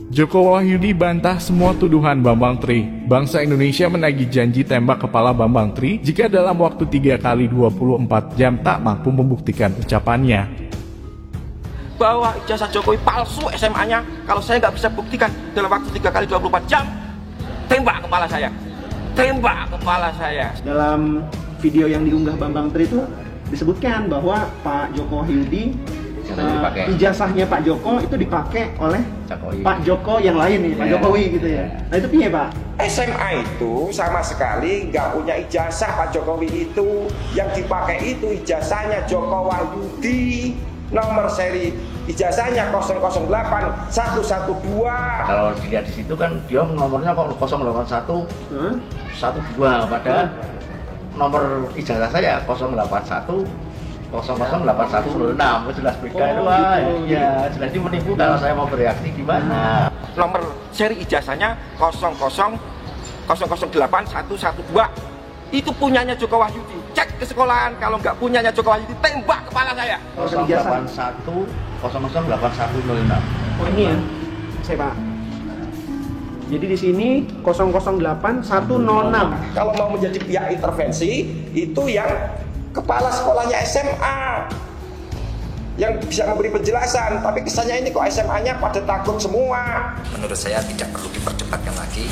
Joko Wahyudi bantah semua tuduhan Bambang Tri. Bangsa Indonesia menagih janji tembak kepala Bambang Tri jika dalam waktu 3 kali 24 jam tak mampu membuktikan ucapannya. Bahwa ijazah Jokowi palsu SMA-nya, kalau saya nggak bisa buktikan dalam waktu 3 kali 24 jam, tembak kepala saya. Tembak kepala saya. Dalam video yang diunggah Bambang Tri itu disebutkan bahwa Pak Joko Wahyudi ijazahnya Pak Joko itu dipakai oleh Jokowi. Pak Joko yang lain nih, Pak Jokowi gitu ya. Nah itu piye Pak? SMA itu sama sekali nggak punya ijazah Pak Jokowi itu. Yang dipakai itu ijazahnya Joko Wahyudi. Nomor seri ijazahnya 008 112. Kalau dilihat di situ kan dia nomornya kok 081 12 padahal nomor ijazah saya 081 00816 jelas beda itu ya jelas ini menipu. Kalau saya mau bereaksi gimana? Nomor seri ijazahnya 008 112 itu punyanya Joko Wahyudi. Cek ke sekolahan, kalau nggak punyanya Joko Wahyudi tembak kepala saya. 081 008106. Oh ini ya, saya Pak. Jadi di sini 008106. Kalau mau menjadi pihak intervensi itu yang kepala sekolahnya SMA yang bisa memberi penjelasan, tapi kesannya ini kok SMA-nya pada takut semua. Menurut saya tidak perlu diperdebatkan lagi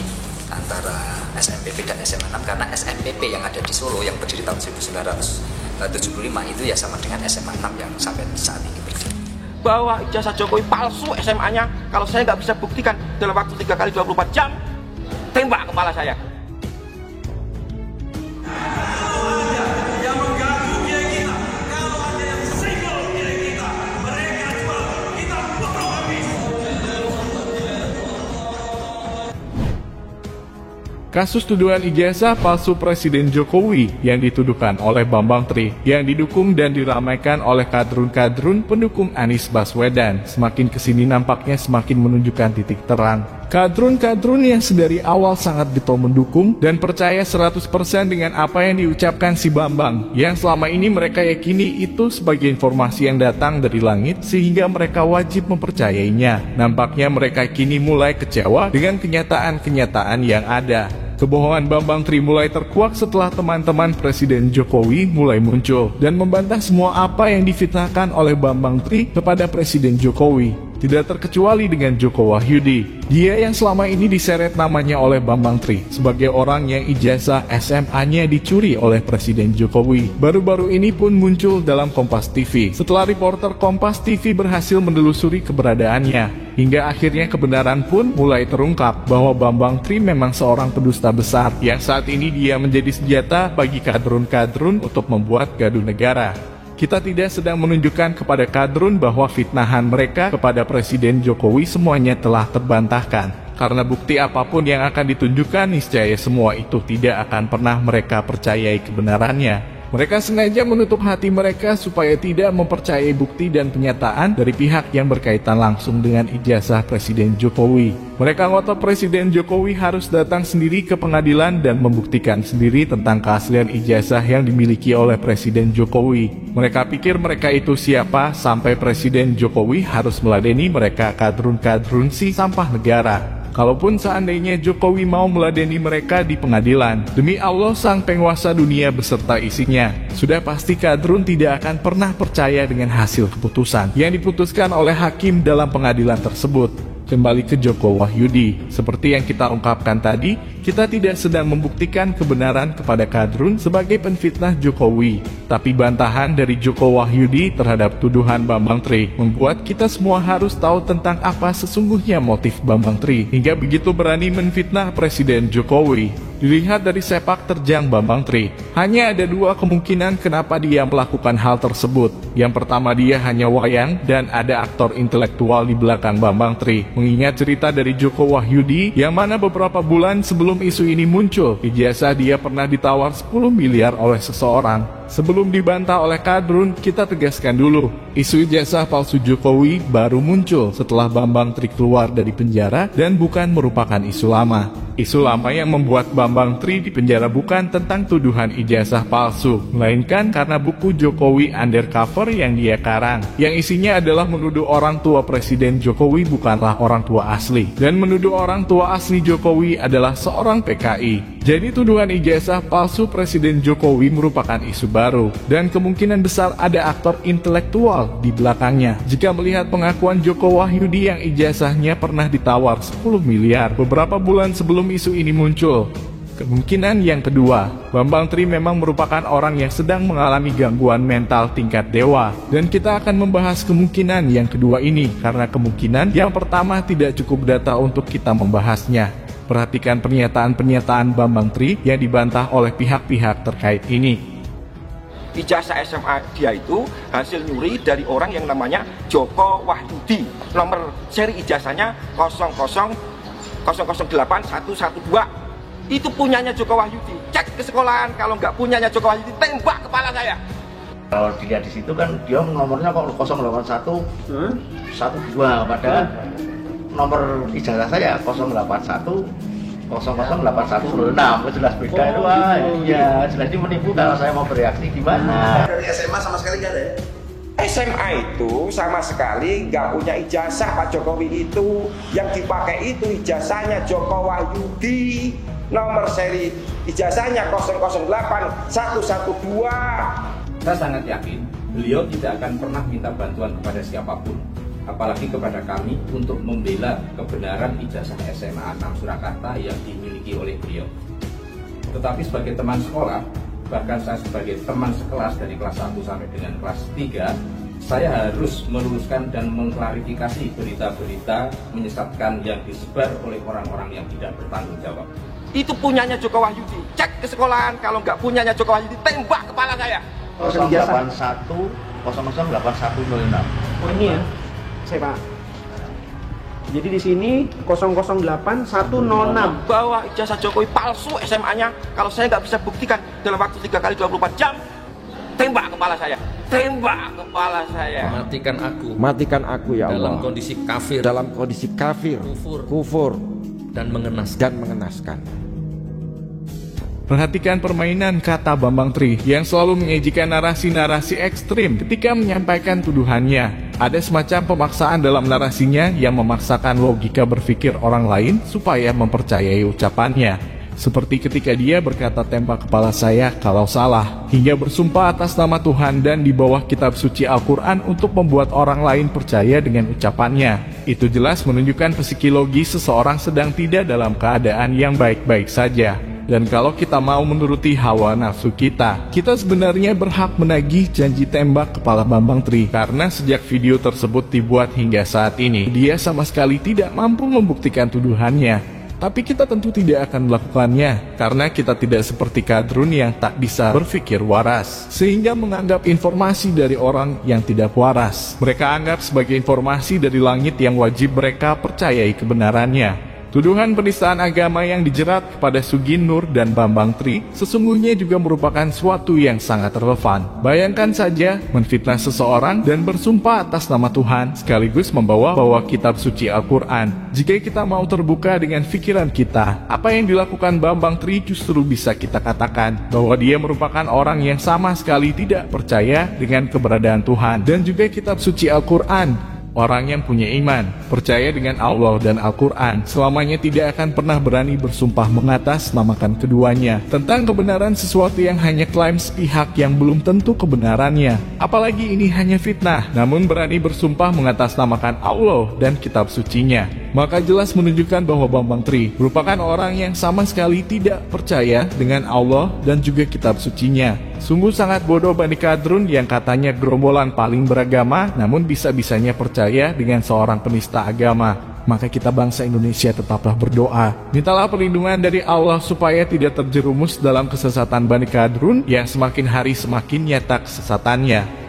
antara SNPP dan SMA 6 karena SNPP yang ada di Solo yang berdiri tahun 1975 itu ya sama dengan SMA 6 yang sampai saat ini berdiri. Bahwa ijazah Jokowi palsu SMA-nya, kalau saya nggak bisa buktikan dalam waktu 3 kali 24 jam, tembak kepala saya. Kasus tuduhan ijazah palsu Presiden Jokowi yang dituduhkan oleh Bambang Tri yang didukung dan diramaikan oleh kadrun-kadrun pendukung Anies Baswedan semakin kesini nampaknya semakin menunjukkan titik terang. Kadrun-kadrun yang sedari awal sangat getol mendukung dan percaya 100% dengan apa yang diucapkan si Bambang yang selama ini mereka yakini itu sebagai informasi yang datang dari langit sehingga mereka wajib mempercayainya. Nampaknya mereka kini mulai kecewa dengan kenyataan-kenyataan yang ada. Kebohongan Bambang Tri mulai terkuak setelah teman-teman Presiden Jokowi mulai muncul dan membantah semua apa yang difitnahkan oleh Bambang Tri kepada Presiden Jokowi. Tidak terkecuali dengan Joko Wahyudi. Dia yang selama ini diseret namanya oleh Bambang Tri sebagai orang yang ijazah SMA-nya dicuri oleh Presiden Jokowi. Baru-baru ini pun muncul dalam Kompas TV setelah reporter Kompas TV berhasil menelusuri keberadaannya. Hingga akhirnya kebenaran pun mulai terungkap bahwa Bambang Tri memang seorang pendusta besar yang saat ini dia menjadi senjata bagi kadrun-kadrun untuk membuat gaduh negara. Kita tidak sedang menunjukkan kepada kadrun bahwa fitnahan mereka kepada Presiden Jokowi semuanya telah terbantahkan. Karena bukti apapun yang akan ditunjukkan, niscaya semua itu tidak akan pernah mereka percayai kebenarannya. Mereka sengaja menutup hati mereka supaya tidak mempercayai bukti dan penyataan dari pihak yang berkaitan langsung dengan ijazah Presiden Jokowi. Mereka ngotot Presiden Jokowi harus datang sendiri ke pengadilan dan membuktikan sendiri tentang keaslian ijazah yang dimiliki oleh Presiden Jokowi. Mereka pikir mereka itu siapa sampai Presiden Jokowi harus meladeni mereka kadrun-kadrun si sampah negara. Kalaupun seandainya Jokowi mau meladeni mereka di pengadilan, demi Allah sang penguasa dunia beserta isinya, sudah pasti kadrun tidak akan pernah percaya dengan hasil keputusan yang diputuskan oleh hakim dalam pengadilan tersebut. Kembali ke Joko Wahyudi, seperti yang kita ungkapkan tadi, kita tidak sedang membuktikan kebenaran kepada kadrun sebagai penfitnah Jokowi. Tapi bantahan dari Joko Wahyudi terhadap tuduhan Bambang Tri membuat kita semua harus tahu tentang apa sesungguhnya motif Bambang Tri hingga begitu berani menfitnah Presiden Jokowi. Dilihat dari sepak terjang Bambang Tri, hanya ada dua kemungkinan kenapa dia melakukan hal tersebut. Yang pertama, dia hanya wayang dan ada aktor intelektual di belakang Bambang Tri. Mengingat cerita dari Joko Wahyudi yang mana beberapa bulan sebelum isu ini muncul, ijazah dia pernah ditawar 10 miliar oleh seseorang. Sebelum dibantah oleh Kadrun, kita tegaskan dulu, isu ijazah palsu Jokowi baru muncul setelah Bambang Tri keluar dari penjara dan bukan merupakan isu lama. Isu lama yang membuat Bambang Tri di penjara bukan tentang tuduhan ijazah palsu, melainkan karena buku Jokowi Undercover yang dia karang, yang isinya adalah menuduh orang tua Presiden Jokowi bukanlah orang tua asli, dan menuduh orang tua asli Jokowi adalah seorang PKI. Jadi tuduhan ijazah palsu Presiden Jokowi merupakan isu baru, dan kemungkinan besar ada aktor intelektual di belakangnya. Jika melihat pengakuan Joko Wahyudi yang ijazahnya pernah ditawar 10 miliar beberapa bulan sebelum isu ini muncul. Kemungkinan yang kedua, Bambang Tri memang merupakan orang yang sedang mengalami gangguan mental tingkat dewa. Dan kita akan membahas kemungkinan yang kedua ini, karena kemungkinan yang pertama tidak cukup data untuk kita membahasnya. Perhatikan pernyataan-pernyataan Bambang Tri yang dibantah oleh pihak-pihak terkait ini. Ijazah SMA dia itu hasil nyuri dari orang yang namanya Joko Wahyudi. Nomor seri ijazahnya 0008112. Itu punyanya Joko Wahyudi. Cek ke sekolahan, kalau nggak punyanya Joko Wahyudi, tembak kepala saya. Kalau dilihat di situ kan dia nomornya kok 081 12, padahal nomor ijazah saya 081 0081006. Jelas beda itu. Ya jelas ini menipu. Kalau saya mau bereaksi gimana? Dari SMA sama sekali nggak ada ya? SMA itu sama sekali nggak punya ijazah Pak Jokowi itu. Yang dipakai itu ijazahnya Joko Wahyudi. Nomor seri ijazahnya 008112. Saya sangat yakin beliau tidak akan pernah minta bantuan kepada siapapun, apalagi kepada kami untuk membela kebenaran ijazah SMA 6 Surakarta yang dimiliki oleh beliau. Tetapi sebagai teman sekolah, bahkan saya sebagai teman sekelas dari kelas 1 sampai dengan kelas 3, saya harus meluruskan dan mengklarifikasi berita-berita menyesatkan yang disebar oleh orang-orang yang tidak bertanggung jawab. Itu punyanya Joko Wahyudi. Cek ke sekolahan, kalau nggak punyanya Joko Wahyudi, tembak kepala saya. 081 0081006. Oh ini ya, saya Pak. Jadi di sini 008106. Bahwa ijazah Jokowi palsu SMA-nya, kalau saya nggak bisa buktikan dalam waktu 3 kali 24 jam, tembak kepala saya. Tembak kepala saya. Matikan aku ya Allah. Dalam kondisi kafir, Kufur dan mengenaskan. Perhatikan permainan kata Bambang Tri yang selalu menyajikan narasi-narasi ekstrim ketika menyampaikan tuduhannya. Ada semacam pemaksaan dalam narasinya yang memaksakan logika berpikir orang lain supaya mempercayai ucapannya. Seperti ketika dia berkata tembak kepala saya kalau salah, hingga bersumpah atas nama Tuhan dan di bawah kitab suci Al-Quran untuk membuat orang lain percaya dengan ucapannya. Itu jelas menunjukkan psikologi seseorang sedang tidak dalam keadaan yang baik-baik saja. Dan kalau kita mau menuruti hawa nafsu kita sebenarnya berhak menagih janji tembak kepala Bambang Tri. Karena sejak video tersebut dibuat hingga saat ini, dia sama sekali tidak mampu membuktikan tuduhannya. Tapi kita tentu tidak akan melakukannya, karena kita tidak seperti Kadrun yang tak bisa berpikir waras, sehingga menganggap informasi dari orang yang tidak waras mereka anggap sebagai informasi dari langit yang wajib mereka percayai kebenarannya. Tuduhan penistaan agama yang dijerat kepada Sugi Nur dan Bambang Tri sesungguhnya juga merupakan suatu yang sangat relevan. Bayangkan saja menfitnah seseorang dan bersumpah atas nama Tuhan sekaligus membawa kitab suci Al-Quran. Jika kita mau terbuka dengan pikiran kita, apa yang dilakukan Bambang Tri justru bisa kita katakan bahwa dia merupakan orang yang sama sekali tidak percaya dengan keberadaan Tuhan dan juga kitab suci Al-Quran. Orang yang punya iman, percaya dengan Allah dan Al-Quran, selamanya tidak akan pernah berani bersumpah mengatasnamakan keduanya tentang kebenaran sesuatu yang hanya klaim sepihak yang belum tentu kebenarannya. Apalagi ini hanya fitnah, namun berani bersumpah mengatasnamakan Allah dan kitab sucinya. Maka jelas menunjukkan bahwa Bambang Tri merupakan orang yang sama sekali tidak percaya dengan Allah dan juga kitab sucinya. Sungguh sangat bodoh Bani Kadrun yang katanya gerombolan paling beragama, namun bisa-bisanya percaya dengan seorang penista agama. Maka kita bangsa Indonesia tetaplah berdoa. Mintalah perlindungan dari Allah supaya tidak terjerumus dalam kesesatan Bani Kadrun yang semakin hari semakin nyata kesesatannya.